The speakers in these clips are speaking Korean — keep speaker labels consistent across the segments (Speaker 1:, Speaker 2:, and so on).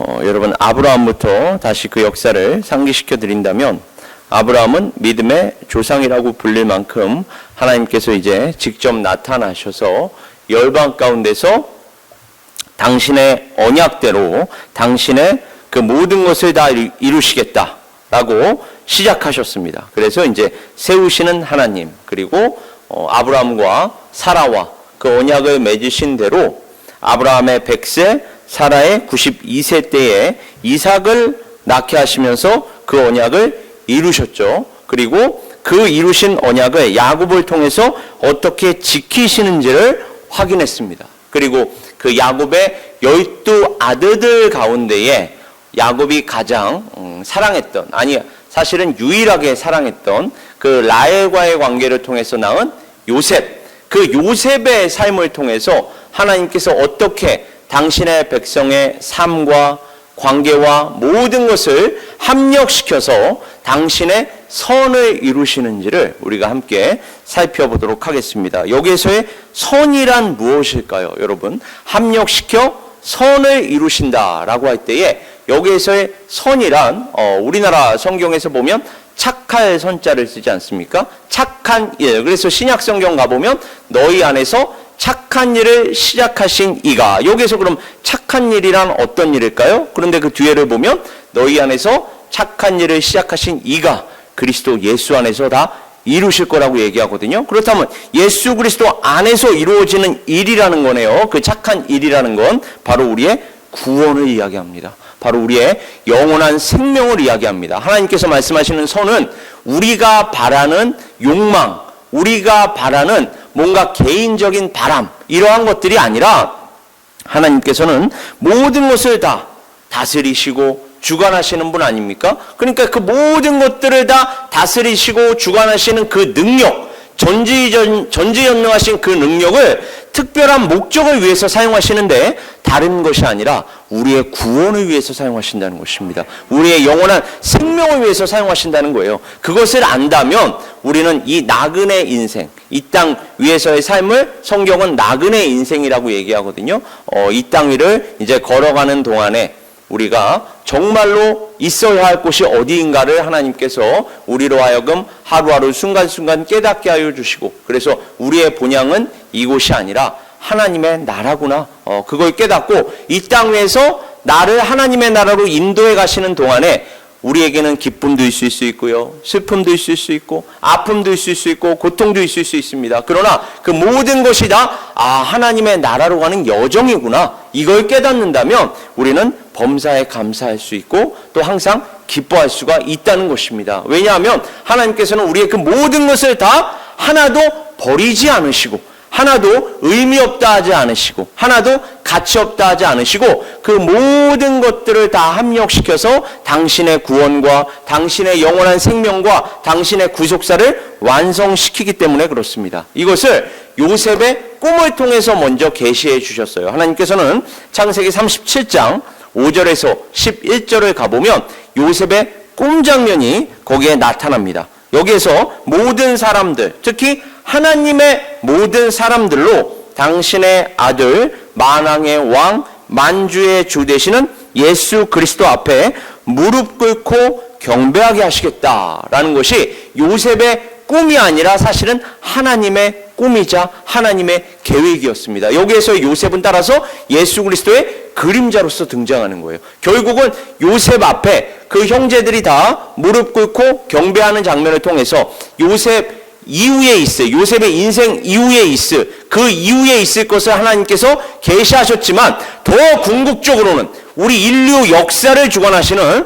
Speaker 1: 여러분 아브라함부터 다시 그 역사를 상기시켜 드린다면, 아브라함은 믿음의 조상이라고 불릴 만큼 하나님께서 이제 직접 나타나셔서 열방 가운데서 당신의 언약대로 당신의 그 모든 것을 다 이루시겠다라고 시작하셨습니다. 그래서 이제 세우시는 하나님, 그리고 아브라함과 사라와 그 언약을 맺으신 대로 아브라함의 100세, 사라의 92세 때에 이삭을 낳게 하시면서 그 언약을 이루셨죠. 그리고 그 이루신 언약을 야곱을 통해서 어떻게 지키시는지를 확인했습니다. 그리고 그 야곱의 12 아들들 가운데에 야곱이 가장 사랑했던, 아니 사실은 유일하게 사랑했던 그 라헬과의 관계를 통해서 낳은 요셉, 그 요셉의 삶을 통해서 하나님께서 어떻게 당신의 백성의 삶과 관계와 모든 것을 합력시켜서 당신의 선을 이루시는지를 우리가 함께 살펴보도록 하겠습니다. 여기에서의 선이란 무엇일까요? 여러분, 합력시켜 선을 이루신다라고 할 때에 여기에서의 선이란 우리나라 성경에서 보면 착할 선자를 쓰지 않습니까? 착한 일. 그래서 신약 성경 가보면 너희 안에서 착한 일을 시작하신 이가, 여기에서 그럼 착한 일이란 어떤 일일까요? 그런데 그 뒤에를 보면 너희 안에서 착한 일을 시작하신 이가 그리스도 예수 안에서 다 이루실 거라고 얘기하거든요. 그렇다면 예수 그리스도 안에서 이루어지는 일이라는 거네요. 그 착한 일이라는 건 바로 우리의 구원을 이야기합니다. 바로 우리의 영원한 생명을 이야기합니다. 하나님께서 말씀하시는 선은 우리가 바라는 욕망, 우리가 바라는 뭔가 개인적인 바람, 이러한 것들이 아니라 하나님께서는 모든 것을 다 다스리시고 주관하시는 분 아닙니까? 그러니까 그 모든 것들을 다 다스리시고 주관하시는 그 능력, 전지전능하신 그 능력을 특별한 목적을 위해서 사용하시는데 다른 것이 아니라 우리의 구원을 위해서 사용하신다는 것입니다. 우리의 영원한 생명을 위해서 사용하신다는 거예요. 그것을 안다면 우리는 이 나그네 인생, 이 땅 위에서의 삶을 성경은 나그네 인생이라고 얘기하거든요. 이 땅 위를 이제 걸어가는 동안에 우리가 정말로 있어야 할 곳이 어디인가를 하나님께서 우리로 하여금 하루하루 순간순간 깨닫게 하여 주시고, 그래서 우리의 본향은 이곳이 아니라 하나님의 나라구나, 그걸 깨닫고 이 땅 위에서 나를 하나님의 나라로 인도해 가시는 동안에 우리에게는 기쁨도 있을 수 있고요, 슬픔도 있을 수 있고, 아픔도 있을 수 있고, 고통도 있을 수 있습니다. 그러나 그 모든 것이 다 하나님의 나라로 가는 여정이구나, 이걸 깨닫는다면 우리는 범사에 감사할 수 있고 또 항상 기뻐할 수가 있다는 것입니다. 왜냐하면 하나님께서는 우리의 그 모든 것을 다 하나도 버리지 않으시고, 하나도 의미 없다 하지 않으시고, 하나도 가치 없다 하지 않으시고, 그 모든 것들을 다 합력시켜서 당신의 구원과 당신의 영원한 생명과 당신의 구속사를 완성시키기 때문에 그렇습니다. 이것을 요셉의 꿈을 통해서 먼저 계시해 주셨어요. 하나님께서는 창세기 37장 5절에서 11절을 가보면 요셉의 꿈 장면이 거기에 나타납니다. 여기에서 모든 사람들, 특히 하나님의 모든 사람들로 당신의 아들 만왕의 왕 만주의 주 되시는 예수 그리스도 앞에 무릎 꿇고 경배하게 하시겠다라는 것이 요셉의 꿈이 아니라 사실은 하나님의 꿈이자 하나님의 계획이었습니다. 여기에서 요셉은 따라서 예수 그리스도의 그림자로서 등장하는 거예요. 결국은 요셉 앞에 그 형제들이 다 무릎 꿇고 경배하는 장면을 통해서 요셉 이후에 있을, 요셉의 인생 이후에 있을, 그 이후에 있을 것을 하나님께서 계시하셨지만 더 궁극적으로는 우리 인류 역사를 주관하시는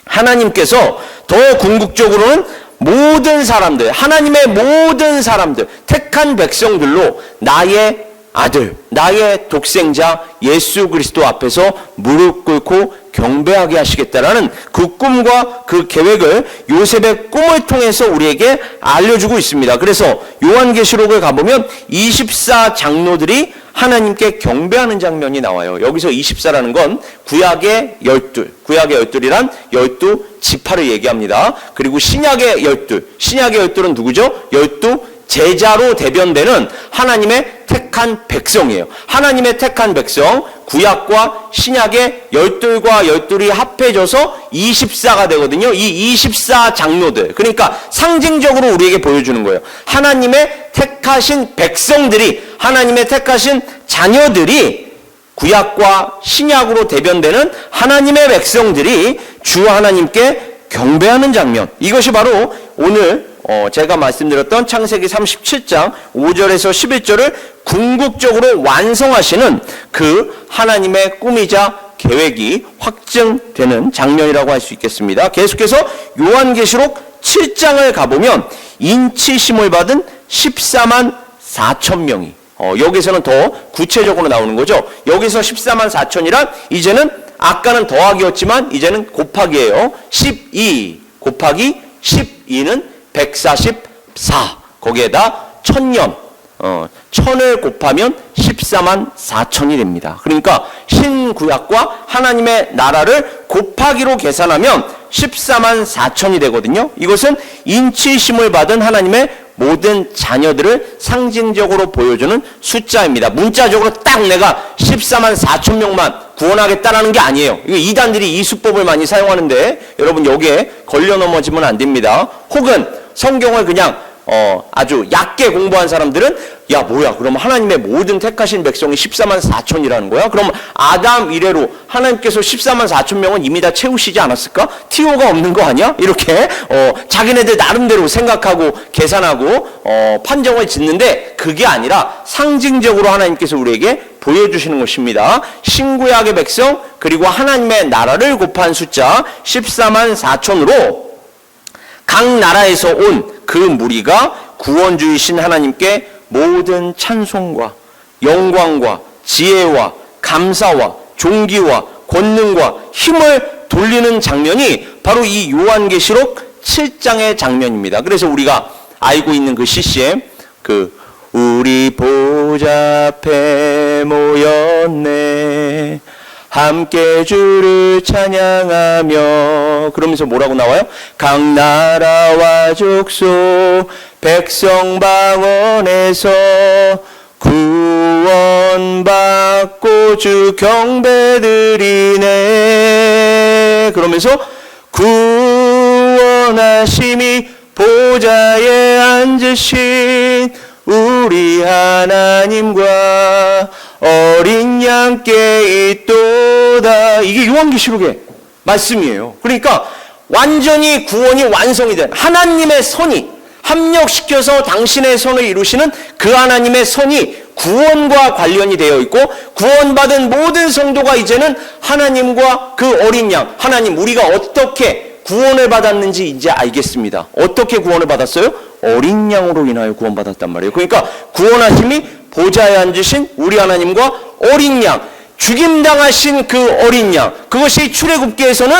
Speaker 1: 하나님께서 더 궁극적으로는 모든 사람들, 하나님의 모든 사람들, 택한 백성들로 나의 아들, 나의 독생자 예수 그리스도 앞에서 무릎 꿇고 경배하게 하시겠다라는 그 꿈과 그 계획을 요셉의 꿈을 통해서 우리에게 알려주고 있습니다. 그래서 요한계시록을 가보면 24장로들이 하나님께 경배하는 장면이 나와요. 여기서 24라는 건 구약의 12, 구약의 12이란 12지파를 얘기합니다. 그리고 신약의 12, 신약의 12은 누구죠? 12 제자로 대변되는 하나님의 택한 백성이에요. 하나님의 택한 백성, 구약과 신약의 12과 12이 합해져서 24가 되거든요. 이 24 장로들, 그러니까 상징적으로 우리에게 보여주는 거예요. 하나님의 택하신 백성들이, 하나님의 택하신 자녀들이 구약과 신약으로 대변되는 하나님의 백성들이 주 하나님께 경배하는 장면, 이것이 바로 오늘 제가 말씀드렸던 창세기 37장 5절에서 11절을 궁극적으로 완성하시는 그 하나님의 꿈이자 계획이 확증되는 장면이라고 할 수 있겠습니다. 계속해서 요한계시록 7장을 가보면 인치심을 받은 14만 4천 명이 여기서는 더 구체적으로 나오는 거죠. 여기서 14만 4천이란 이제는 아까는 더하기였지만 이제는 곱하기예요. 12 곱하기 12는 144, 거기에다 1000년, 1000을 곱하면 14만 4천이 됩니다. 그러니까 신구약과 하나님의 나라를 곱하기로 계산하면 14만 4천이 되거든요. 이것은 인치심을 받은 하나님의 모든 자녀들을 상징적으로 보여주는 숫자입니다. 문자적으로 딱 내가 14만 4천 명만 구원하겠다라는 게 아니에요. 이거 이단들이 이 수법을 많이 사용하는데 여러분 여기에 걸려 넘어지면 안 됩니다. 혹은 성경을 그냥 아주 얕게 공부한 사람들은 야 뭐야 그럼 하나님의 모든 택하신 백성이 14만 4천이라는 거야? 그럼 아담 이래로 하나님께서 14만 4천 명은 이미 다 채우시지 않았을까? TO가 없는 거 아니야? 이렇게 자기네들 나름대로 생각하고 계산하고 판정을 짓는데 그게 아니라 상징적으로 하나님께서 우리에게 보여주시는 것입니다. 신구약의 백성 그리고 하나님의 나라를 곱한 숫자 14만 4천으로 각 나라에서 온 그 무리가 구원주이신 하나님께 모든 찬송과 영광과 지혜와 감사와 존귀와 권능과 힘을 돌리는 장면이 바로 이 요한계시록 7장의 장면입니다. 그래서 우리가 알고 있는 그 CCM, 우리 보좌 앞에 모였네 함께 주를 찬양하며, 그러면서 뭐라고 나와요? 각 나라와 족속 백성 방언에서 구원받고 주 경배드리네. 그러면서 구원하심이 보좌에 앉으신 우리 하나님과 어린 양께 있도다. 이게 요한계시록의 말씀이에요. 그러니까 완전히 구원이 완성이 된 하나님의 선이 합력시켜서 당신의 선을 이루시는 그 하나님의 선이 구원과 관련이 되어 있고, 구원받은 모든 성도가 이제는 하나님과 그 어린 양, 하나님 우리가 어떻게 구원을 받았는지 이제 알겠습니다. 어떻게 구원을 받았어요? 어린 양으로 인하여 구원받았단 말이에요. 그러니까 구원하심이 보좌에 앉으신 우리 하나님과 어린 양, 죽임당하신 그 어린 양, 그것이 출애굽기에서는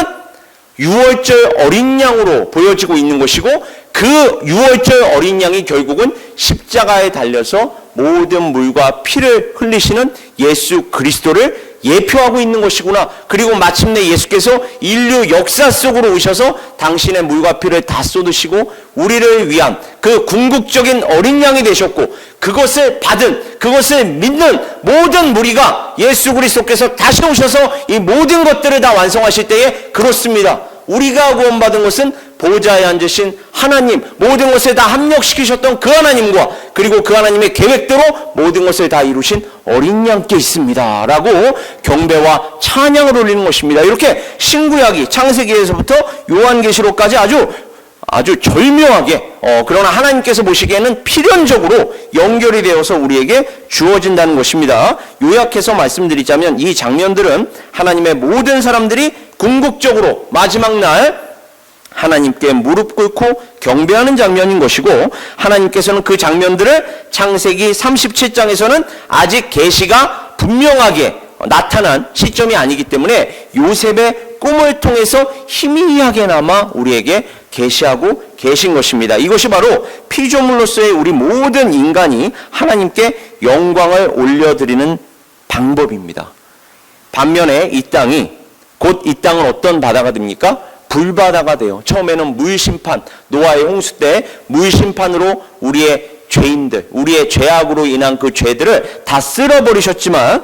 Speaker 1: 유월절 어린 양으로 보여지고 있는 것이고, 그 유월절 어린 양이 결국은 십자가에 달려서 모든 물과 피를 흘리시는 예수 그리스도를 예표하고 있는 것이구나. 그리고 마침내 예수께서 인류 역사 속으로 오셔서 당신의 물과 피를 다 쏟으시고 우리를 위한 그 궁극적인 어린 양이 되셨고, 그것을 받은, 그것을 믿는 모든 무리가 예수 그리스도께서 다시 오셔서 이 모든 것들을 다 완성하실 때에, 그렇습니다, 우리가 구원받은 것은 보좌에 앉으신 하나님, 모든 것을 다 합력시키셨던 그 하나님과 그리고 그 하나님의 계획대로 모든 것을 다 이루신 어린 양께 있습니다 라고 경배와 찬양을 올리는 것입니다. 이렇게 신구약이 창세기에서부터 요한계시록까지 아주 절묘하게 그러나 하나님께서 보시기에는 필연적으로 연결이 되어서 우리에게 주어진다는 것입니다. 요약해서 말씀드리자면 이 장면들은 하나님의 모든 사람들이 궁극적으로 마지막 날 하나님께 무릎 꿇고 경배하는 장면인 것이고, 하나님께서는 그 장면들을 창세기 37장에서는 아직 계시가 분명하게 나타난 시점이 아니기 때문에 요셉의 꿈을 통해서 희미하게나마 우리에게 계시하고 계신 것입니다. 이것이 바로 피조물로서의 우리 모든 인간이 하나님께 영광을 올려드리는 방법입니다. 반면에 이 땅이, 곧 이 땅은 어떤 바다가 됩니까? 불바다가 돼요. 처음에는 물심판, 노아의 홍수 때 물심판으로 우리의 죄인들, 우리의 죄악으로 인한 그 죄들을 다 쓸어버리셨지만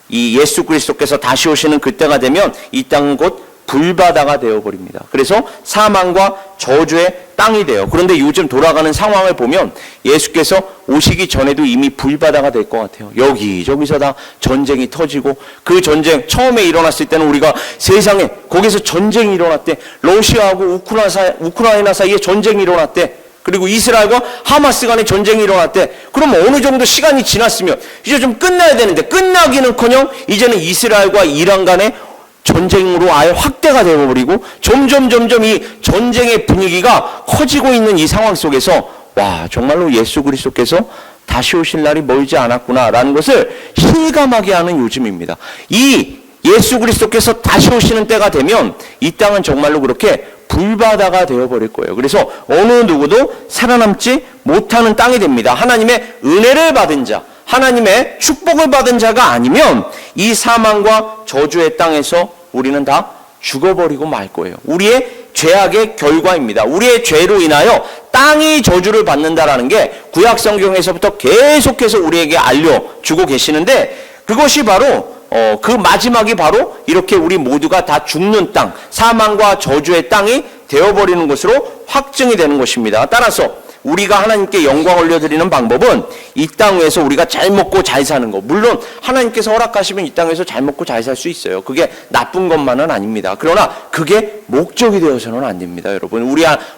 Speaker 1: 이 예수 그리스도께서 다시 오시는 그때가 되면 이 땅은 곧 불바다가 되어버립니다. 그래서 사망과 저주의 땅이 돼요. 그런데 요즘 돌아가는 상황을 보면 예수께서 오시기 전에도 이미 불바다가 될 것 같아요. 여기저기서 다 전쟁이 터지고, 그 전쟁 처음에 일어났을 때는 우리가 세상에 거기서 전쟁이 일어났대. 러시아하고 우크라이나 사이에 전쟁이 일어났대. 그리고 이스라엘과 하마스 간에 전쟁이 일어났대. 그럼 어느 정도 시간이 지났으면 이제 좀 끝나야 되는데, 끝나기는커녕 이제는 이스라엘과 이란 간에 전쟁으로 아예 확대가 되어버리고 점점 이 전쟁의 분위기가 커지고 있는 이 상황 속에서 정말로 예수 그리스도께서 다시 오실 날이 멀지 않았구나라는 것을 실감하게 하는 요즘입니다. 이 예수 그리스도께서 다시 오시는 때가 되면 이 땅은 정말로 그렇게 불바다가 되어버릴 거예요. 그래서 어느 누구도 살아남지 못하는 땅이 됩니다. 하나님의 은혜를 받은 자, 하나님의 축복을 받은 자가 아니면 이 사망과 저주의 땅에서 우리는 다 죽어버리고 말 거예요. 우리의 죄악의 결과입니다. 우리의 죄로 인하여 땅이 저주를 받는다라는 게 구약 성경에서부터 계속해서 우리에게 알려주고 계시는데, 그것이 바로 그 마지막이 바로 이렇게 우리 모두가 다 죽는 땅, 사망과 저주의 땅이 되어버리는 것으로 확증이 되는 것입니다. 따라서 우리가 하나님께 영광 올려드리는 방법은 이 땅 위에서 우리가 잘 먹고 잘 사는 것. 물론 하나님께서 허락하시면 이 땅에서 잘 먹고 잘 살 수 있어요. 그게 나쁜 것만은 아닙니다. 그러나 그게 목적이 되어서는 안 됩니다. 여러분,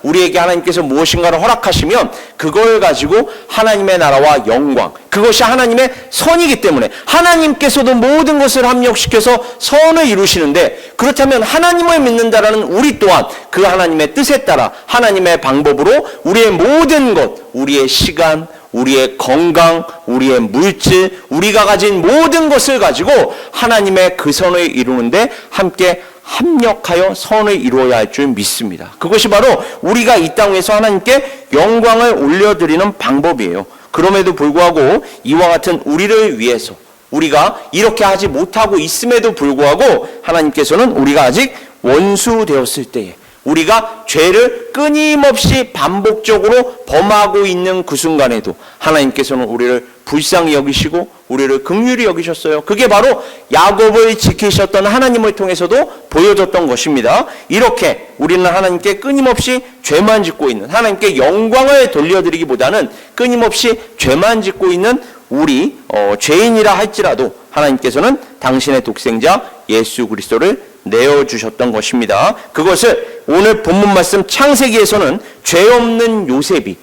Speaker 1: 우리에게 하나님께서 무엇인가를 허락하시면 그걸 가지고 하나님의 나라와 영광, 그것이 하나님의 선이기 때문에 하나님께서도 모든 것을 합력시켜서 선을 이루시는데, 그렇다면 하나님을 믿는다라는 우리 또한 그 하나님의 뜻에 따라 하나님의 방법으로 우리의 모든 것, 우리의 시간, 우리의 건강, 우리의 물질, 우리가 가진 모든 것을 가지고 하나님의 그 선을 이루는데 함께 합력하여 선을 이루어야 할 줄 믿습니다. 그것이 바로 우리가 이 땅에서 하나님께 영광을 올려드리는 방법이에요. 그럼에도 불구하고 이와 같은 우리를 위해서, 우리가 이렇게 하지 못하고 있음에도 불구하고 하나님께서는 우리가 아직 원수 되었을 때에, 우리가 죄를 끊임없이 반복적으로 범하고 있는 그 순간에도 하나님께서는 우리를 불쌍히 여기시고 우리를 긍휼히 여기셨어요. 그게 바로 야곱을 지키셨던 하나님을 통해서도 보여줬던 것입니다. 이렇게 우리는 하나님께 끊임없이 죄만 짓고 있는, 하나님께 영광을 돌려드리기보다는 끊임없이 죄만 짓고 있는 우리 죄인이라 할지라도 하나님께서는 당신의 독생자 예수 그리스도를 내어주셨던 것입니다. 그것을 오늘 본문 말씀 창세기에서는 죄 없는 요셉이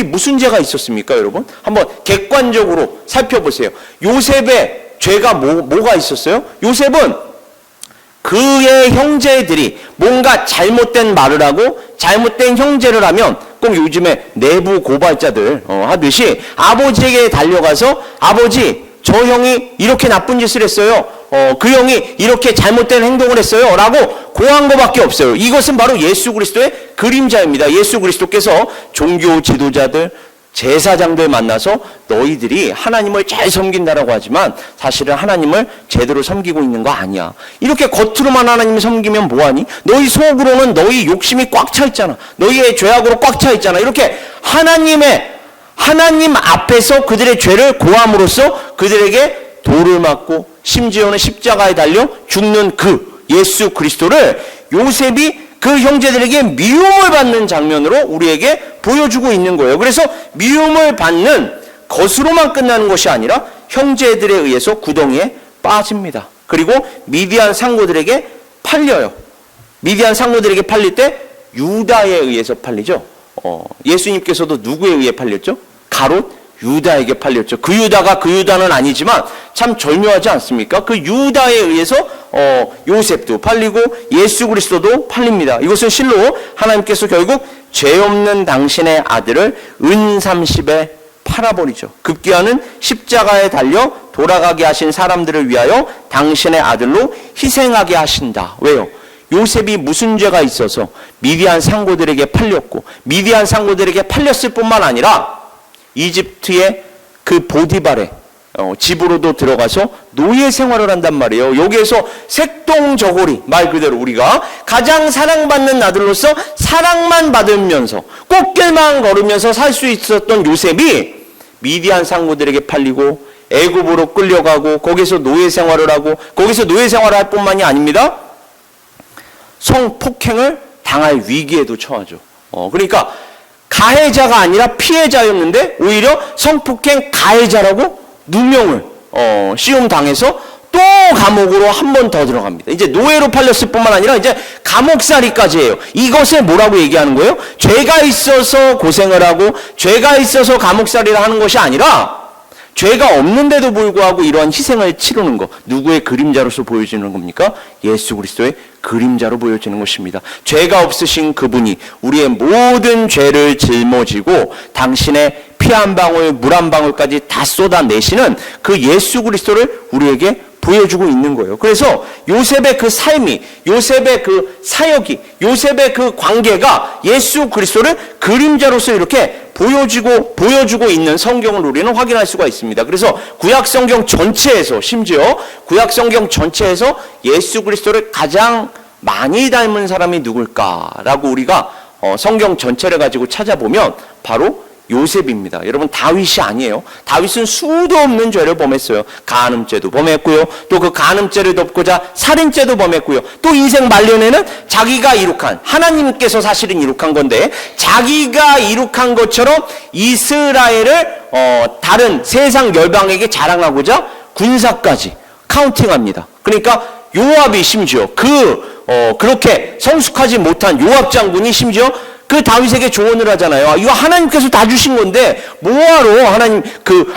Speaker 1: 무슨 죄가 있었습니까, 여러분? 한번 객관적으로 살펴보세요. 요셉의 죄가 뭐가 있었어요? 요셉은 그의 형제들이 뭔가 잘못된 말을 하고 잘못된 형제를 하면 꼭 요즘에 내부 고발자들 하듯이 아버지에게 달려가서, 아버지, 저 형이 이렇게 나쁜 짓을 했어요. 그 형이 이렇게 잘못된 행동을 했어요. 라고 고한 것밖에 없어요. 이것은 바로 예수 그리스도의 그림자입니다. 예수 그리스도께서 종교 지도자들, 제사장들 만나서 너희들이 하나님을 잘 섬긴다라고 하지만 사실은 하나님을 제대로 섬기고 있는 거 아니야. 이렇게 겉으로만 하나님을 섬기면 뭐하니? 너희 속으로는 너희 욕심이 꽉 차 있잖아. 너희의 죄악으로 꽉 차 있잖아. 이렇게 하나님 앞에서 그들의 죄를 고함으로써 그들에게 돌을 맞고 심지어는 십자가에 달려 죽는 그 예수 그리스도를 요셉이 그 형제들에게 미움을 받는 장면으로 우리에게 보여주고 있는 거예요. 그래서 미움을 받는 것으로만 끝나는 것이 아니라 형제들에 의해서 구덩이에 빠집니다. 그리고 미디안 상고들에게 팔려요. 미디안 상고들에게 팔릴 때 유다에 의해서 팔리죠. 예수님께서도 누구에 의해 팔렸죠? 가롯 유다에게 팔렸죠. 그 유다는 아니지만 참 절묘하지 않습니까? 그 유다에 의해서 요셉도 팔리고 예수 그리스도도 팔립니다. 이것은 실로 하나님께서 결국 죄 없는 당신의 아들을 은 30에 팔아버리죠. 급기야는 십자가에 달려 돌아가게 하신 사람들을 위하여 당신의 아들로 희생하게 하신다. 왜요? 요셉이 무슨 죄가 있어서 미디안 상고들에게 팔렸고, 미디안 상고들에게 팔렸을 뿐만 아니라 이집트의 그 보디발의 집으로도 들어가서 노예 생활을 한단 말이에요. 여기에서 색동저고리, 말 그대로 우리가 가장 사랑받는 아들로서 사랑만 받으면서 꽃길만 걸으면서 살 수 있었던 요셉이 미디안 상무들에게 팔리고 애굽으로 끌려가고 거기서 노예 생활을 하고 거기서 노예 생활을 할 뿐만이 아닙니다. 성폭행을 당할 위기에도 처하죠. 그러니까 가해자가 아니라 피해자였는데 오히려 성폭행 가해자라고 누명을 씌움당해서 또 감옥으로 한 번 더 들어갑니다. 이제 노예로 팔렸을 뿐만 아니라 이제 감옥살이까지 해요. 이것을 뭐라고 얘기하는 거예요? 죄가 있어서 고생을 하고 죄가 있어서 감옥살이를 하는 것이 아니라 죄가 없는데도 불구하고 이러한 희생을 치르는 것, 누구의 그림자로서 보여지는 겁니까? 예수 그리스도의 그림자로 보여지는 것입니다. 죄가 없으신 그분이 우리의 모든 죄를 짊어지고 당신의 피 한 방울, 물 한 방울까지 다 쏟아내시는 그 예수 그리스도를 우리에게 보여주고 있는 거예요. 그래서 요셉의 그 삶이, 요셉의 그 사역이, 요셉의 그 관계가 예수 그리스도를 그림자로서 이렇게 보여주고 있는 성경을 우리는 확인할 수가 있습니다. 그래서 구약 성경 전체에서, 심지어 구약 성경 전체에서 예수 그리스도를 가장 많이 닮은 사람이 누굴까라고 우리가 성경 전체를 가지고 찾아보면 바로 요셉입니다. 여러분, 다윗이 아니에요. 다윗은 수도 없는 죄를 범했어요. 간음죄도 범했고요. 또 그 간음죄를 덮고자 살인죄도 범했고요. 또 인생 말년에는 자기가 이룩한, 하나님께서 사실은 이룩한 건데 자기가 이룩한 것처럼 이스라엘을 다른 세상 열방에게 자랑하고자 군사까지 카운팅합니다. 그러니까 요압이 심지어 그렇게 성숙하지 못한 요압 장군이 심지어 그 다윗에게 조언을 하잖아요. 이거 하나님께서 다 주신 건데 뭐하러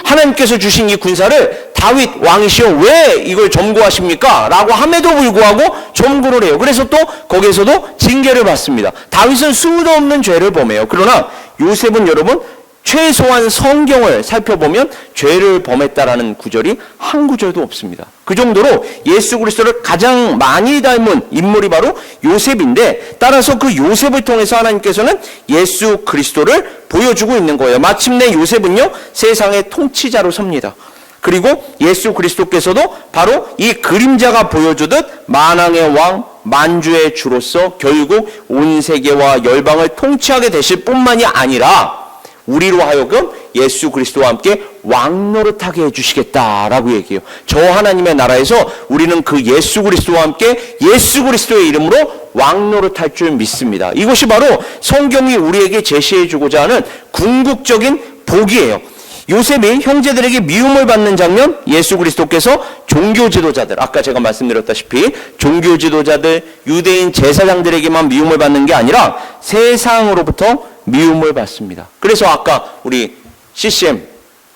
Speaker 1: 하나님께서 주신 이 군사를 다윗 왕이시여 왜 이걸 점거하십니까? 라고 함에도 불구하고 점거를 해요. 그래서 또 거기에서도 징계를 받습니다. 다윗은 수도 없는 죄를 범해요. 그러나 요셉은 여러분 최소한 성경을 살펴보면 죄를 범했다라는 구절이 한 구절도 없습니다. 그 정도로 예수 그리스도를 가장 많이 닮은 인물이 바로 요셉인데, 따라서 그 요셉을 통해서 하나님께서는 예수 그리스도를 보여주고 있는 거예요. 마침내 요셉은요 세상의 통치자로 섭니다. 그리고 예수 그리스도께서도 바로 이 그림자가 보여주듯 만왕의 왕, 만주의 주로서 결국 온 세계와 열방을 통치하게 되실 뿐만이 아니라 우리로 하여금 예수 그리스도와 함께 왕노릇하게 해주시겠다라고 얘기해요. 저 하나님의 나라에서 우리는 그 예수 그리스도와 함께 예수 그리스도의 이름으로 왕노릇할 줄 믿습니다. 이것이 바로 성경이 우리에게 제시해주고자 하는 궁극적인 복이에요. 요셉이 형제들에게 미움을 받는 장면, 예수 그리스도께서 종교 지도자들, 아까 제가 말씀드렸다시피 종교 지도자들, 유대인 제사장들에게만 미움을 받는 게 아니라 세상으로부터 미움을 받습니다. 그래서 아까 우리 CCM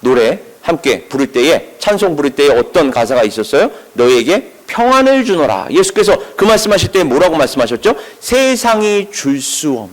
Speaker 1: 노래 함께 부를 때에, 찬송 부를 때에 어떤 가사가 있었어요? 너에게 평안을 주노라. 예수께서 그 말씀하실 때 뭐라고 말씀하셨죠? 세상이 줄 수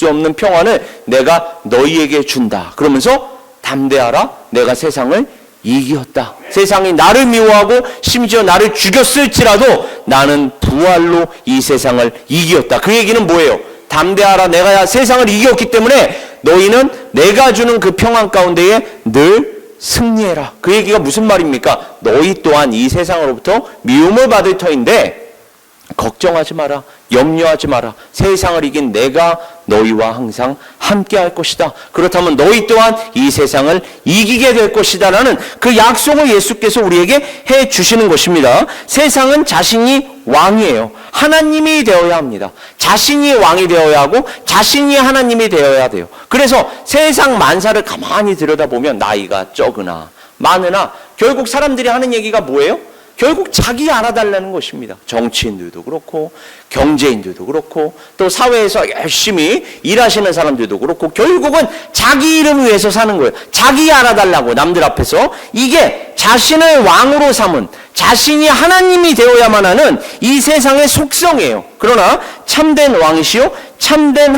Speaker 1: 없는 평안을 내가 너희에게 준다. 그러면서 담대하라. 내가 세상을 이기었다. 세상이 나를 미워하고 심지어 나를 죽였을지라도 나는 부활로 이 세상을 이기었다. 그 얘기는 뭐예요? 담대하라. 내가 세상을 이겼기 때문에 너희는 내가 주는 그 평안 가운데에 늘 승리해라. 그 얘기가 무슨 말입니까? 너희 또한 이 세상으로부터 미움을 받을 터인데 걱정하지 마라. 염려하지 마라. 세상을 이긴 내가 너희와 항상 함께 할 것이다. 그렇다면 너희 또한 이 세상을 이기게 될 것이다 라는 그 약속을 예수께서 우리에게 해 주시는 것입니다. 세상은 자신이 왕이에요. 하나님이 되어야 합니다. 자신이 왕이 되어야 하고 자신이 하나님이 되어야 돼요. 그래서 세상 만사를 가만히 들여다보면 나이가 적으나 많으나 결국 사람들이 하는 얘기가 뭐예요? 결국 자기 알아달라는 것입니다. 정치인들도 그렇고 경제인들도 그렇고 또 사회에서 열심히 일하시는 사람들도 그렇고 결국은 자기 이름을 위해서 사는 거예요. 자기 알아달라고 남들 앞에서. 이게 자신을 왕으로 삼은, 자신이 하나님이 되어야만 하는 이 세상의 속성이에요. 그러나 참된 왕이시요 참된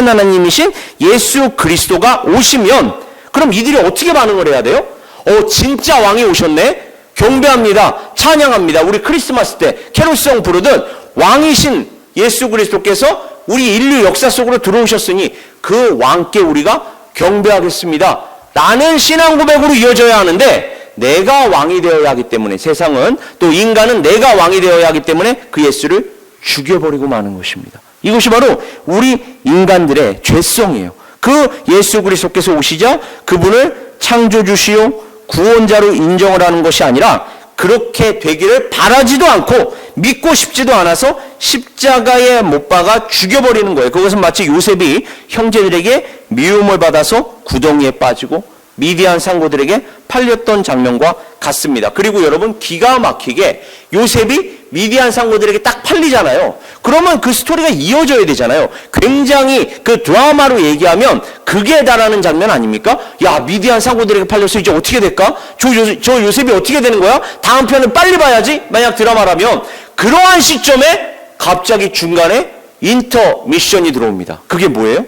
Speaker 1: 하나님이신 예수 그리스도가 오시면 그럼 이들이 어떻게 반응을 해야 돼요? 진짜 왕이 오셨네? 경배합니다. 찬양합니다. 우리 크리스마스 때 캐롤송 부르듯 왕이신 예수 그리스도께서 우리 인류 역사 속으로 들어오셨으니 그 왕께 우리가 경배하겠습니다. 라는 신앙 고백으로 이어져야 하는데 내가 왕이 되어야 하기 때문에 세상은 또 인간은 내가 왕이 되어야 하기 때문에 그 예수를 죽여버리고 마는 것입니다. 이것이 바로 우리 인간들의 죄성이에요. 그 예수 그리스도께서 오시자 그분을 창조주시요 구원자로 인정을 하는 것이 아니라 그렇게 되기를 바라지도 않고 믿고 싶지도 않아서 십자가에 못 박아 죽여버리는 거예요. 그것은 마치 요셉이 형제들에게 미움을 받아서 구덩이에 빠지고 미디안 상고들에게 팔렸던 장면과 같습니다. 그리고 여러분 기가 막히게 요셉이 미디안 상고들에게 딱 팔리잖아요. 그러면 그 스토리가 이어져야 되잖아요. 굉장히 그 드라마로 얘기하면 극에 달하는 장면 아닙니까? 야, 미디안 상고들에게 팔려서 이제 어떻게 될까? 저 요셉이 어떻게 되는 거야? 다음 편은 빨리 봐야지. 만약 드라마라면 그러한 시점에 갑자기 중간에 인터미션이 들어옵니다. 그게 뭐예요?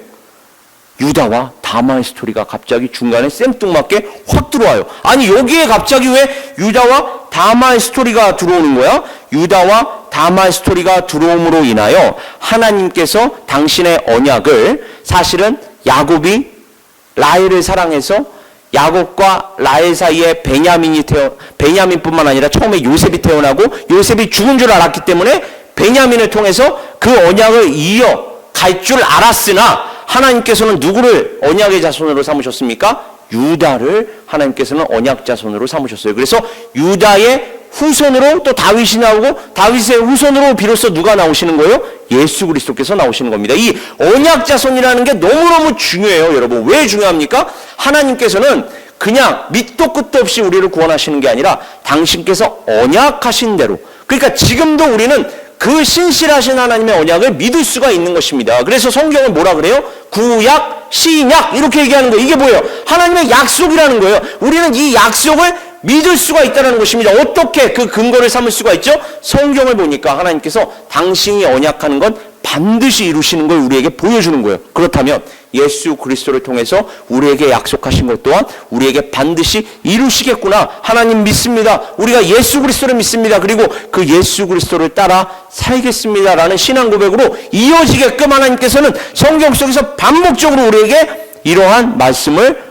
Speaker 1: 유다와 다마의 스토리가 갑자기 중간에 생뚱맞게 확 들어와요. 아니 여기에 갑자기 왜 유다와 다마의 스토리가 들어오는 거야? 유다와 다마의 스토리가 들어옴으로 인하여 하나님께서 당신의 언약을 사실은 야곱이 라헬을 사랑해서 야곱과 라헬 사이에 베냐민뿐만 아니라 처음에 요셉이 태어나고 요셉이 죽은 줄 알았기 때문에 베냐민을 통해서 그 언약을 이어갈 줄 알았으나 하나님께서는 누구를 언약의 자손으로 삼으셨습니까? 유다를 하나님께서는 언약 자손으로 삼으셨어요. 그래서 유다의 후손으로 또 다윗이 나오고 다윗의 후손으로 비로소 누가 나오시는 거예요? 예수 그리스도께서 나오시는 겁니다. 이 언약 자손이라는 게 너무너무 중요해요, 여러분. 왜 중요합니까? 하나님께서는 그냥 밑도 끝도 없이 우리를 구원하시는 게 아니라 당신께서 언약하신 대로, 그러니까 지금도 우리는 그 신실하신 하나님의 언약을 믿을 수가 있는 것입니다. 그래서 성경은 뭐라 그래요? 구약, 신약 이렇게 얘기하는 거예요. 이게 뭐예요? 하나님의 약속이라는 거예요. 우리는 이 약속을 믿을 수가 있다는 것입니다. 어떻게 그 근거를 삼을 수가 있죠? 성경을 보니까 하나님께서 당신이 언약하는 건 반드시 이루시는 걸 우리에게 보여주는 거예요. 그렇다면 예수 그리스도를 통해서 우리에게 약속하신 것 또한 우리에게 반드시 이루시겠구나. 하나님 믿습니다. 우리가 예수 그리스도를 믿습니다. 그리고 그 예수 그리스도를 따라 살겠습니다. 라는 신앙 고백으로 이어지게끔 하나님께서는 성경 속에서 반복적으로 우리에게 이러한 말씀을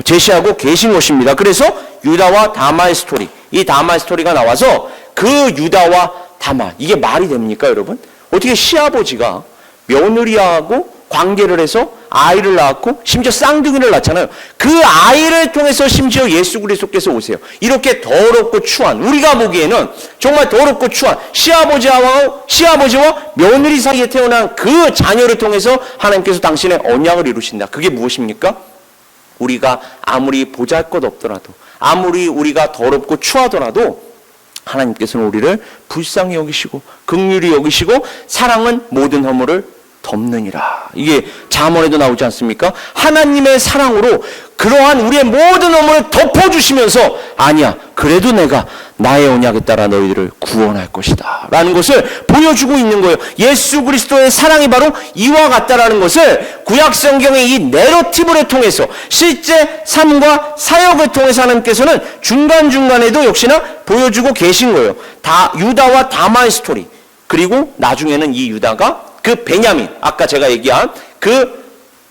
Speaker 1: 제시하고 계신 것입니다. 그래서 유다와 다마의 스토리, 이 다마의 스토리가 나와서 그 유다와 다마, 이게 말이 됩니까 여러분? 어떻게 시아버지가 며느리하고 관계를 해서 아이를 낳았고 심지어 쌍둥이를 낳잖아요. 그 아이를 통해서 심지어 예수 그리스도께서 오세요. 이렇게 더럽고 추한, 우리가 보기에는 정말 더럽고 추한 시아버지와 며느리 사이에 태어난 그 자녀를 통해서 하나님께서 당신의 언약을 이루신다. 그게 무엇입니까? 우리가 아무리 보잘것없더라도, 아무리 우리가 더럽고 추하더라도 하나님께서는 우리를 불쌍히 여기시고 긍휼히 여기시고 사랑은 모든 허물을 덮느니라. 이게 잠언에도 나오지 않습니까? 하나님의 사랑으로 그러한 우리의 모든 허물을 덮어주시면서 아니야, 그래도 내가 나의 언약에 따라 너희들을 구원할 것이다 라는 것을 보여주고 있는 거예요. 예수 그리스도의 사랑이 바로 이와 같다라는 것을 구약성경의 이 내러티브를 통해서 실제 삶과 사역을 통해서 하나님께서는 중간중간에도 역시나 보여주고 계신 거예요. 유다와 다마의 스토리, 그리고 나중에는 이 유다가 그 베냐민, 아까 제가 얘기한 그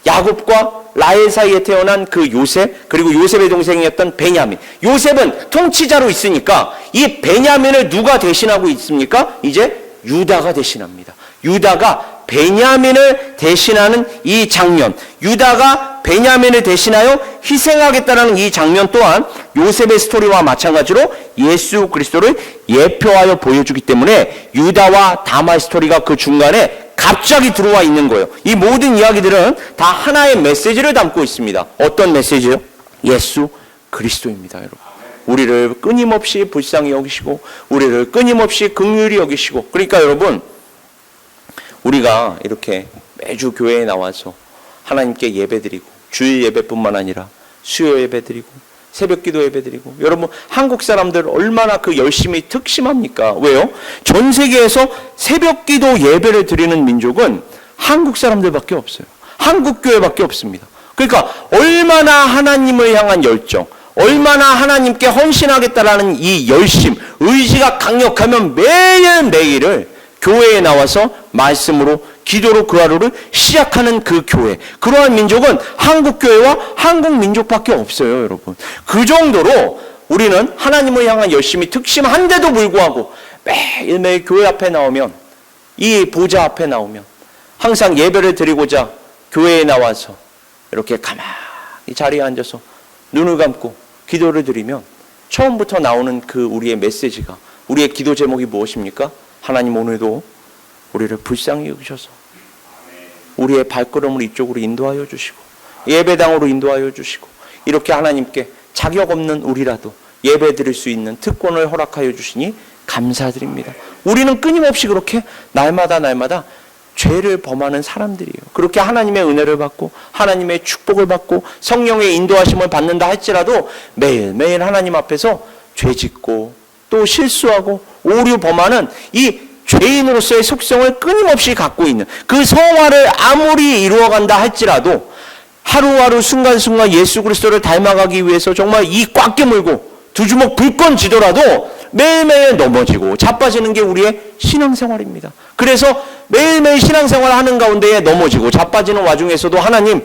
Speaker 1: 야곱과 라헬 사이에 태어난 그 요셉, 그리고 요셉의 동생이었던 베냐민. 요셉은 통치자로 있으니까 이 베냐민을 누가 대신하고 있습니까? 이제 유다가 대신합니다. 유다가 베냐민을 대신하는 이 장면, 유다가 베냐민을 대신하여 희생하겠다는 이 장면 또한 요셉의 스토리와 마찬가지로 예수 그리스도를 예표하여 보여주기 때문에 유다와 다마의 스토리가 그 중간에 갑자기 들어와 있는 거예요. 이 모든 이야기들은 다 하나의 메시지를 담고 있습니다. 어떤 메시지요? 예수 그리스도입니다, 여러분. 우리를 끊임없이 불쌍히 여기시고 우리를 끊임없이 긍휼히 여기시고, 그러니까 여러분, 우리가 이렇게 매주 교회에 나와서 하나님께 예배드리고 주일 예배뿐만 아니라 수요 예배드리고 새벽기도 예배드리고, 여러분 한국 사람들 얼마나 그 열심히 특심합니까? 왜요? 전 세계에서 새벽기도 예배를 드리는 민족은 한국 사람들밖에 없어요. 한국 교회밖에 없습니다. 그러니까 얼마나 하나님을 향한 열정, 얼마나 하나님께 헌신하겠다라는 이 열심, 의지가 강력하면 매일매일을 교회에 나와서 말씀으로 기도로 그 하루를 시작하는 그 교회, 그러한 민족은 한국교회와 한국민족밖에 없어요, 여러분. 그 정도로 우리는 하나님을 향한 열심이 특심한데도 불구하고 매일매일 교회 앞에 나오면, 이 보좌 앞에 나오면, 항상 예배를 드리고자 교회에 나와서 이렇게 가만히 자리에 앉아서 눈을 감고 기도를 드리면 처음부터 나오는 그 우리의 메시지가, 우리의 기도 제목이 무엇입니까? 하나님, 오늘도 우리를 불쌍히 여기셔서 우리의 발걸음을 이쪽으로 인도하여 주시고 예배당으로 인도하여 주시고, 이렇게 하나님께 자격 없는 우리라도 예배 드릴 수 있는 특권을 허락하여 주시니 감사드립니다. 우리는 끊임없이 그렇게 날마다 죄를 범하는 사람들이에요. 그렇게 하나님의 은혜를 받고 하나님의 축복을 받고 성령의 인도하심을 받는다 할지라도 매일매일 하나님 앞에서 죄짓고 또 실수하고 오류 범하는 이 죄인으로서의 속성을 끊임없이 갖고 있는 그 성화를 아무리 이루어간다 할지라도 하루하루 순간순간 예수 그리스도를 닮아가기 위해서 정말 이 꽉 깨물고 두 주먹 불건 쥐더라도 매일매일 넘어지고 자빠지는 게 우리의 신앙생활입니다. 그래서 매일매일 신앙생활을 하는 가운데에 넘어지고 자빠지는 와중에서도 하나님,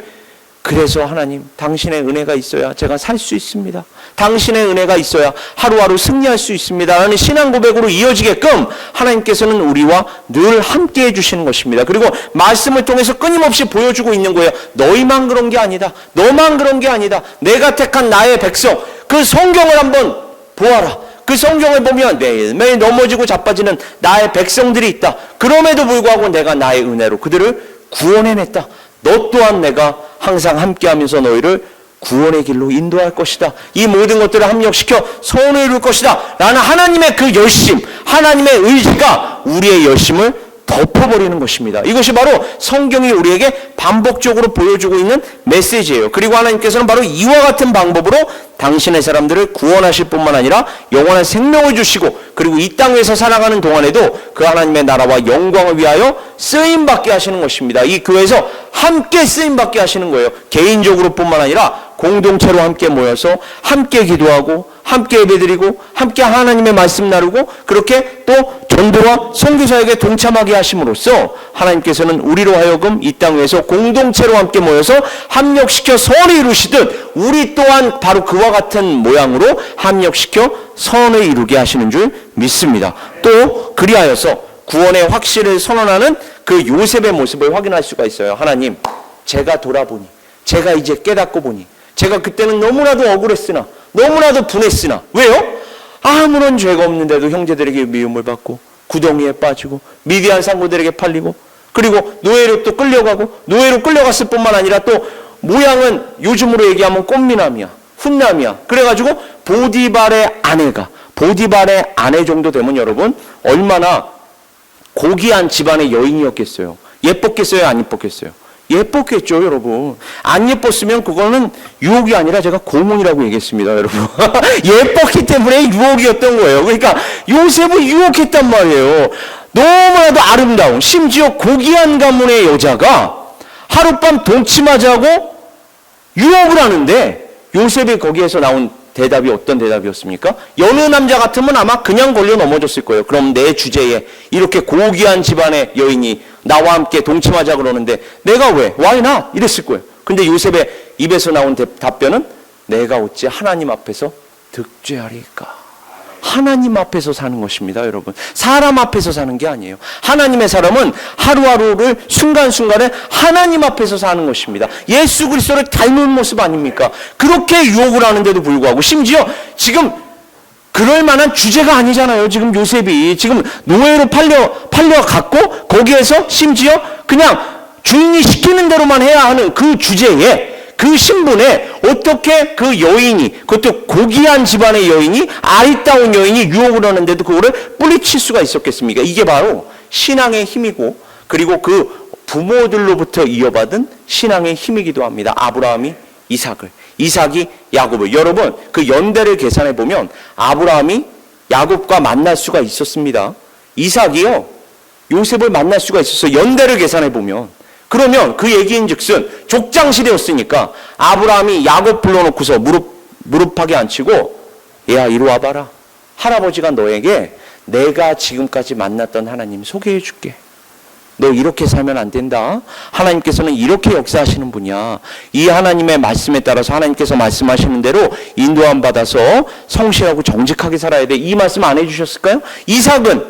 Speaker 1: 그래서 하나님, 당신의 은혜가 있어야 제가 살 수 있습니다. 당신의 은혜가 있어야 하루하루 승리할 수 있습니다. 라는 신앙 고백으로 이어지게끔 하나님께서는 우리와 늘 함께 해주시는 것입니다. 그리고 말씀을 통해서 끊임없이 보여주고 있는 거예요. 너희만 그런 게 아니다. 너만 그런 게 아니다. 내가 택한 나의 백성, 그 성경을 한번 보아라. 그 성경을 보면 매일매일 넘어지고 자빠지는 나의 백성들이 있다. 그럼에도 불구하고 내가 나의 은혜로 그들을 구원해냈다. 너 또한 내가 항상 함께하면서 너희를 구원의 길로 인도할 것이다. 이 모든 것들을 합력시켜 선을 이룰 것이다. 라는 하나님의 그 열심, 하나님의 의지가 우리의 열심을 덮어버리는 것입니다. 이것이 바로 성경이 우리에게 반복적으로 보여주고 있는 메시지예요. 그리고 하나님께서는 바로 이와 같은 방법으로 당신의 사람들을 구원하실 뿐만 아니라 영원한 생명을 주시고, 그리고 이 땅에서 살아가는 동안에도 그 하나님의 나라와 영광을 위하여 쓰임받게 하시는 것입니다. 이 교회에서 함께 쓰임받게 하시는 거예요. 개인적으로 뿐만 아니라 공동체로 함께 모여서 함께 기도하고 함께 예배드리고 함께 하나님의 말씀 나누고, 그렇게 또 전도와 선교사에게 동참하게 하심으로써 하나님께서는 우리로 하여금 이 땅 위에서 공동체로 함께 모여서 합력시켜 선을 이루시듯 우리 또한 바로 그와 같은 모양으로 합력시켜 선을 이루게 하시는 줄 믿습니다. 또 그리하여서 구원의 확실을 선언하는 그 요셉의 모습을 확인할 수가 있어요. 하나님, 제가 돌아보니, 제가 이제 깨닫고 보니, 제가 그때는 너무나도 억울했으나 너무나도 분했으나, 왜요? 아무런 죄가 없는데도 형제들에게 미움을 받고 구덩이에 빠지고 미디안 상고들에게 팔리고, 그리고 노예로 또 끌려가고, 노예로 끌려갔을 뿐만 아니라 또 모양은 요즘으로 얘기하면 꽃미남이야, 훈남이야. 그래가지고 보디발의 아내 정도 되면 여러분 얼마나 고귀한 집안의 여인이었겠어요. 예뻤겠어요? 안 예뻤겠어요? 예뻤겠죠, 여러분. 안 예뻤으면 그거는 유혹이 아니라 제가 고문이라고 얘기했습니다, 여러분. 예뻤기 때문에 유혹이었던 거예요. 그러니까 요셉을 유혹했단 말이에요. 너무나도 아름다운, 심지어 고귀한 가문의 여자가 하룻밤 동침하자고 유혹을 하는데, 요셉이 거기에서 나온 대답이 어떤 대답이었습니까? 여느 남자 같으면 아마 그냥 걸려 넘어졌을 거예요. 그럼 내 주제에 이렇게 고귀한 집안의 여인이 나와 함께 동침하자 그러는데 내가 왜? Why not? 이랬을 거예요. 근데 요셉의 입에서 나온 답변은 내가 어찌 하나님 앞에서 득죄하리까? 하나님 앞에서 사는 것입니다, 여러분. 사람 앞에서 사는 게 아니에요. 하나님의 사람은 하루하루를 순간순간에 하나님 앞에서 사는 것입니다. 예수 그리스도를 닮은 모습 아닙니까? 그렇게 유혹을 하는데도 불구하고, 심지어 지금 그럴 만한 주제가 아니잖아요. 지금 요셉이 지금 노예로 팔려갔고, 거기에서 심지어 그냥 주인이 시키는 대로만 해야 하는 그 주제에, 그 신분에 어떻게 그 여인이, 그것도 고귀한 집안의 여인이, 아리따운 여인이 유혹을 하는데도 그거를 뿌리칠 수가 있었겠습니까? 이게 바로 신앙의 힘이고, 그리고 그 부모들로부터 이어받은 신앙의 힘이기도 합니다. 아브라함이 이삭을, 이삭이 야곱을. 여러분, 그 연대를 계산해 보면 아브라함이 야곱과 만날 수가 있었습니다. 이삭이요, 요셉을 만날 수가 있었어요. 연대를 계산해 보면. 그러면 그 얘기인즉슨 족장시대였으니까 아브라함이 야곱 불러놓고서 무릎하게 앉히고, 야, 이리 와봐라. 할아버지가 너에게 내가 지금까지 만났던 하나님 소개해 줄게. 너 이렇게 살면 안 된다. 하나님께서는 이렇게 역사하시는 분이야. 이 하나님의 말씀에 따라서 하나님께서 말씀하시는 대로 인도함 받아서 성실하고 정직하게 살아야 돼. 이 말씀 안 해주셨을까요? 이삭은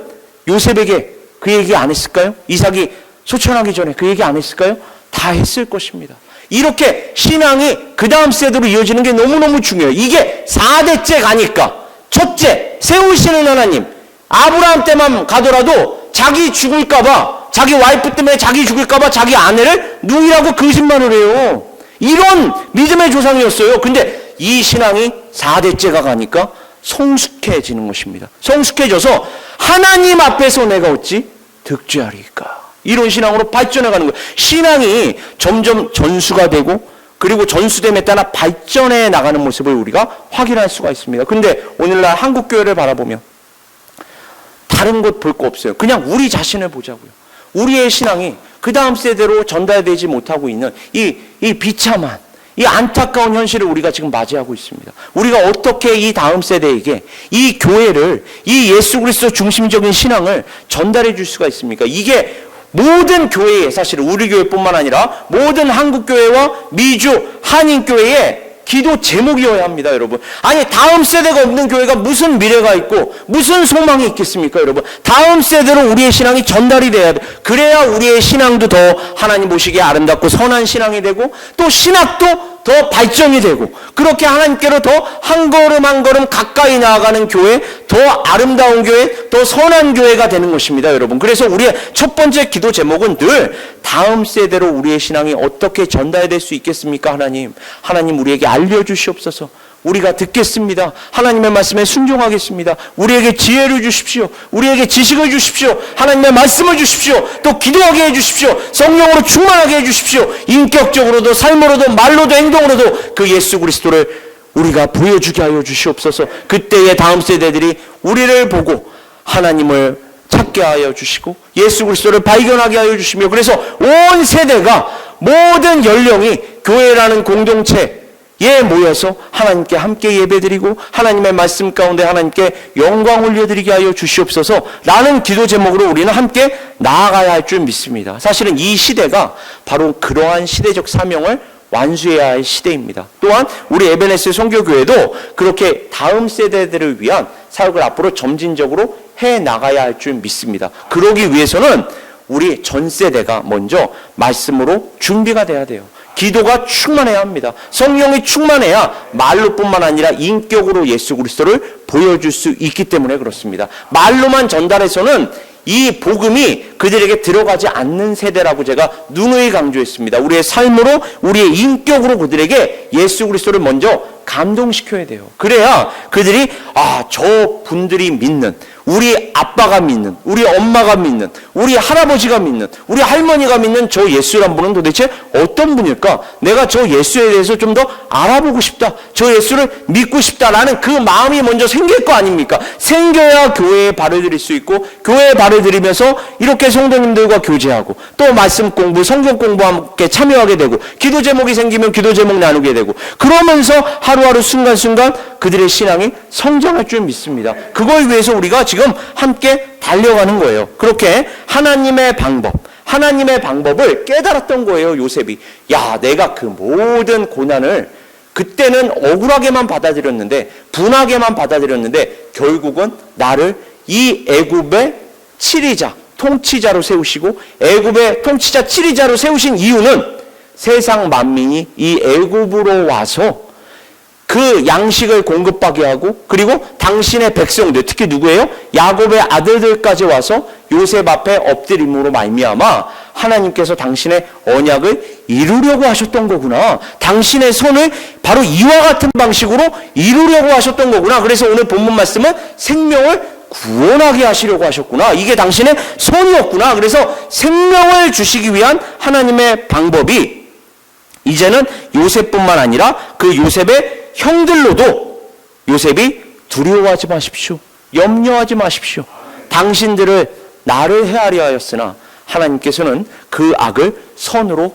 Speaker 1: 요셉에게 그 얘기 안 했을까요? 이삭이 소천하기 전에 그 얘기 안 했을까요? 다 했을 것입니다. 이렇게 신앙이 그 다음 세대로 이어지는 게 너무너무 중요해요. 이게 4대째 가니까 첫째, 세우시는 하나님. 아브라함 때만 가더라도 자기 죽을까봐, 자기 와이프 때문에 자기 죽을까봐 자기 아내를 누이라고 거짓말을 해요. 이런 믿음의 조상이었어요. 근데 이 신앙이 4대째가 가니까 성숙해지는 것입니다. 성숙해져서 하나님 앞에서 내가 어찌 득죄하리까. 이런 신앙으로 발전해가는 거예요. 신앙이 점점 전수가 되고 그리고 전수됨에 따라 발전해 나가는 모습을 우리가 확인할 수가 있습니다. 근데 오늘날 한국교회를 바라보면 다른 곳 볼 거 없어요. 그냥 우리 자신을 보자고요. 우리의 신앙이 그 다음 세대로 전달되지 못하고 있는 이 비참한, 이 안타까운 현실을 우리가 지금 맞이하고 있습니다. 우리가 어떻게 이 다음 세대에게 이 교회를, 이 예수 그리스도 중심적인 신앙을 전달해 줄 수가 있습니까? 이게 모든 교회에, 사실 우리 교회뿐만 아니라 모든 한국교회와 미주 한인교회의 기도 제목이어야 합니다, 여러분. 아니, 다음 세대가 없는 교회가 무슨 미래가 있고 무슨 소망이 있겠습니까, 여러분? 다음 세대로 우리의 신앙이 전달이 돼야 돼. 그래야 우리의 신앙도 더 하나님 보시기에 아름답고 선한 신앙이 되고 또 신학도 더 발전이 되고 그렇게 하나님께로 더 한 걸음 한 걸음 가까이 나아가는 교회, 더 아름다운 교회, 더 선한 교회가 되는 것입니다, 여러분. 그래서 우리의 첫 번째 기도 제목은 늘 다음 세대로 우리의 신앙이 어떻게 전달될 수 있겠습니까, 하나님? 하나님 우리에게 알려주시옵소서. 우리가 듣겠습니다. 하나님의 말씀에 순종하겠습니다. 우리에게 지혜를 주십시오. 우리에게 지식을 주십시오. 하나님의 말씀을 주십시오. 또 기도하게 해주십시오. 성령으로 충만하게 해주십시오. 인격적으로도 삶으로도 말로도 행동으로도 그 예수 그리스도를 우리가 보여주게 하여 주시옵소서. 그때의 다음 세대들이 우리를 보고 하나님을 찾게 하여 주시고 예수 그리스도를 발견하게 하여 주시며, 그래서 온 세대가, 모든 연령이 교회라는 공동체에 모여서 하나님께 함께 예배드리고 하나님의 말씀 가운데 하나님께 영광 올려드리게 하여 주시옵소서 라는 기도 제목으로 우리는 함께 나아가야 할 줄 믿습니다. 사실은 이 시대가 바로 그러한 시대적 사명을 완수해야 할 시대입니다. 또한 우리 에베네스 선교교회도 그렇게 다음 세대들을 위한 사역을 앞으로 점진적으로 해 나가야 할 줄 믿습니다. 그러기 위해서는 우리 전 세대가 먼저 말씀으로 준비가 돼야 돼요. 기도가 충만해야 합니다. 성령이 충만해야 말로뿐만 아니라 인격으로 예수 그리스도를 보여줄 수 있기 때문에 그렇습니다. 말로만 전달해서는 이 복음이 그들에게 들어가지 않는 세대라고 제가 누누이 강조했습니다. 우리의 삶으로, 우리의 인격으로 그들에게 예수 그리스도를 먼저 감동시켜야 돼요. 그래야 그들이 저 분들이 믿는, 우리 아빠가 믿는, 우리 엄마가 믿는, 우리 할아버지가 믿는, 우리 할머니가 믿는 저 예수란 분은 도대체 어떤 분일까? 내가 저 예수에 대해서 좀 더 알아보고 싶다. 저 예수를 믿고 싶다라는 그 마음이 먼저 생길 거 아닙니까? 생겨야 교회에 발을 들일 수 있고, 교회에 발을 들이면서 이렇게 성도님들과 교제하고 또 말씀 공부, 성경 공부와 함께 참여하게 되고, 기도 제목이 생기면 기도 제목 나누게 되고, 그러면서 하루하루 순간순간 그들의 신앙이 성장할 줄 믿습니다. 그걸 위해서 우리가 지금 함께 달려가는 거예요. 그렇게 하나님의 방법을 깨달았던 거예요, 요셉이. 내가 그 모든 고난을 그때는 억울하게만 받아들였는데, 분하게만 받아들였는데, 결국은 나를 이 애굽의 통치자로 세우시고, 애굽의 통치자 7위자로 세우신 이유는 세상 만민이 이 애굽으로 와서 그 양식을 공급하게 하고, 그리고 당신의 백성들, 특히 누구예요? 야곱의 아들들까지 와서 요셉 앞에 엎드림으로 말미암아 하나님께서 당신의 언약을 이루려고 하셨던 거구나. 당신의 손을 바로 이와 같은 방식으로 이루려고 하셨던 거구나. 그래서 오늘 본문 말씀은 생명을 구원하게 하시려고 하셨구나. 이게 당신의 손이었구나. 그래서 생명을 주시기 위한 하나님의 방법이 이제는 요셉뿐만 아니라 그 요셉의 형들로도 요셉이 두려워하지 마십시오. 염려하지 마십시오. 당신들을 나를 헤아려 하였으나 하나님께서는 그 악을 선으로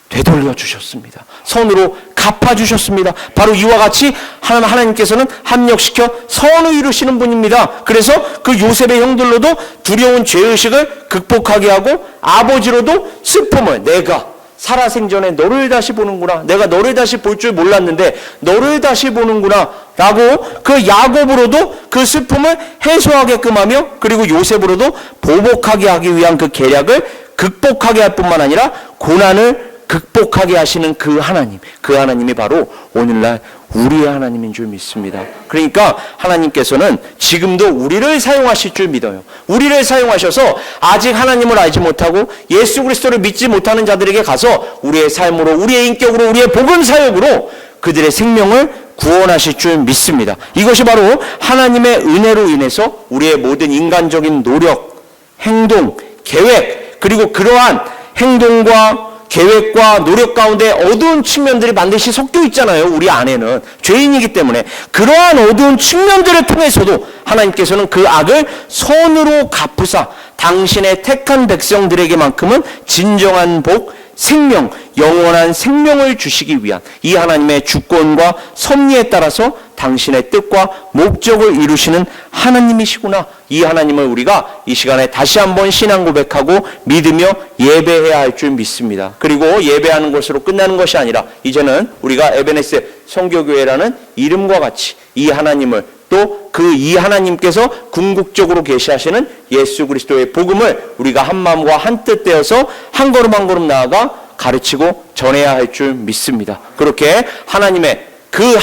Speaker 1: 되돌려 주셨습니다. 선으로 갚아주셨습니다. 바로 이와 같이 하나님께서는 합력시켜 선을 이루시는 분입니다. 그래서 그 요셉의 형들로도 두려운 죄의식을 극복하게 하고 아버지로도 슬픔을, 내가 살아생전에 너를 다시 보는구나, 내가 너를 다시 볼 줄 몰랐는데 너를 다시 보는구나 라고 그 야곱으로도 그 슬픔을 해소하게끔 하며, 그리고 요셉으로도 보복하게 하기 위한 그 계략을 극복하게 할 뿐만 아니라 고난을 극복하게 하시는 그 하나님, 그 하나님이 바로 오늘날 우리의 하나님인 줄 믿습니다. 그러니까 하나님께서는 지금도 우리를 사용하실 줄 믿어요. 우리를 사용하셔서 아직 하나님을 알지 못하고 예수 그리스도를 믿지 못하는 자들에게 가서 우리의 삶으로, 우리의 인격으로, 우리의 복음 사역으로 그들의 생명을 구원하실 줄 믿습니다. 이것이 바로 하나님의 은혜로 인해서 우리의 모든 인간적인 노력, 행동, 계획, 그리고 그러한 행동과 계획과 노력 가운데 어두운 측면들이 반드시 섞여 있잖아요. 우리 안에는 죄인이기 때문에 그러한 어두운 측면들을 통해서도 하나님께서는 그 악을 선으로 갚으사 당신의 택한 백성들에게만큼은 진정한 복, 생명, 영원한 생명을 주시기 위한 이 하나님의 주권과 섭리에 따라서 당신의 뜻과 목적을 이루시는 하나님이시구나. 이 하나님을 우리가 이 시간에 다시 한번 신앙 고백하고 믿으며 예배해야 할 줄 믿습니다. 그리고 예배하는 것으로 끝나는 것이 아니라 이제는 우리가 에베네스 성교교회라는 이름과 같이 이 하나님을, 또 그 이 하나님께서 궁극적으로 계시하시는 예수 그리스도의 복음을 우리가 한 마음과 한 뜻 되어서 한 걸음 한 걸음 나아가 가르치고 전해야 할 줄 믿습니다. 그렇게 하나님의 그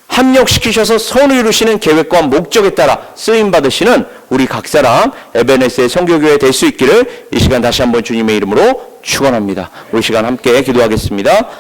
Speaker 1: 합력시키셔서 선을 이루시는 계획과 목적에 따라 쓰임 받으시는 우리 각 사람 에베네스의 성교교회 될 수 있기를 이 시간 다시 한번 주님의 이름으로 축원합니다. 우리 시간 함께 기도하겠습니다.